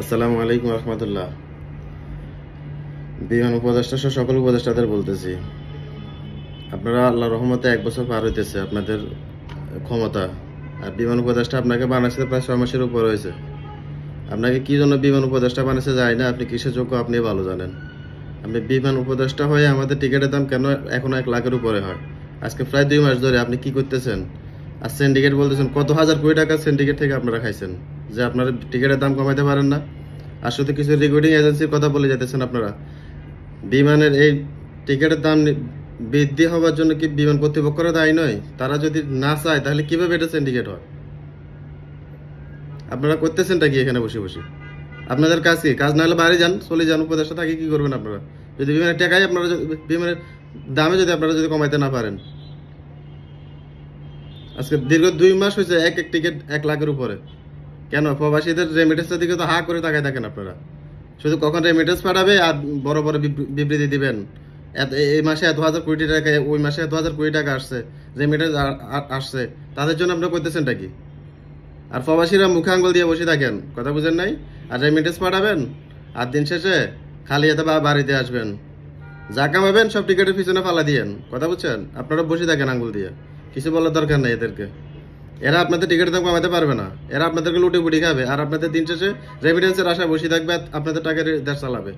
আসসালামু আলাইকুম রহমতুল্লাহ। বিমান উপদেষ্টা সহ সকল উপদেষ্টাদের বলতেছি, আপনারা আল্লাহ রহমতে 1 বছর পার হইতেছে আপনাদের ক্ষমতা। আর বিমান উপদেষ্টা আপনাকে বানাইছে প্রায় 6 মাসের উপর হয়েছে। আপনাকে কি জন্য বিমান উপদেষ্টা বানাইছে যায় না, আপনি কিসের যোগ্য আপনি ভালো জানেন। আপনি বিমান উপদেষ্টা হয়ে আমাদের টিকিটের দাম কেন এখন 1 লাখের উপরে হয়? আজকে প্রায় 2 মাস ধরে আপনি কি করতেছেন? আর সিন্ডিকেট বলতেছেন, কত হাজার কোটি টাকা সিন্ডিকেট থেকে আপনারা খাইছেন যে আপনারা টিকিটের দাম কমাইতে পারেন না। আর শুধু কিছু রেকর্ডিং এজেন্সির কথা বলে যেতেছেন আপনারা। বিমানের এই টিকিটের দাম বৃদ্ধি হওয়ার জন্য কি বিমান কর্তৃপক্ষরা দায়ী নয়? তারা যদি না চায় তাহলে কিভাবে এটা সিন্ডিকেট হয়? আপনারা করতেছেনটা কি এখানে বসে বসে? আপনাদের কাজ কি? কাজ না হলে বাইরে যান, চলে যান। উপদেষ্টা থাকি কি করবেন আপনারা? যদি বিমানের টাকাই আপনারা বিমানের দামে যদি আপনারা যদি কমাইতে না পারেন। আজকে দীর্ঘ 2 মাস হয়েছে এক এক টিকিট 1 লাখের উপরে। কেন? প্রবাসীদের রেমিটেন্সের দিকে তো হা করে তাকায় থাকেন আপনারা। শুধু কখন রেমিটেন্স পাঠাবে আর বড় বড় বিবৃতি দিবেন, এই মাসে এত হাজার কোটি টাকা, ওই মাসে এত হাজার কোটি টাকা আসছে, রেমিটেন্স আসছে। তাদের জন্য আপনারা করতেছেনটা কি? আর প্রবাসীরা মুখে আঙ্গুল দিয়ে বসে থাকেন, কথা বুঝেন নাই? আর রেমিটেন্স পাঠাবেন আর দিন শেষে খালি হাতে বাড়িতে আসবেন। যা কামাবেন সব টিকিটের পিছনে ফালা দিয়েন, কথা বুঝছেন? আপনারা বসে থাকেন আঙ্গুল দিয়ে, কিছু বলার দরকার নেই এদেরকে। এরা আপনাদের টিকিটের দাম কমাতে পারবে না, এরা আপনাদেরকে লুটে বুটি খাবে, আর আপনাদের দিন শেষে রেমিটেন্সের আশায় বসে থাকবে, আপনাদের টাকার দেশ চালাবে।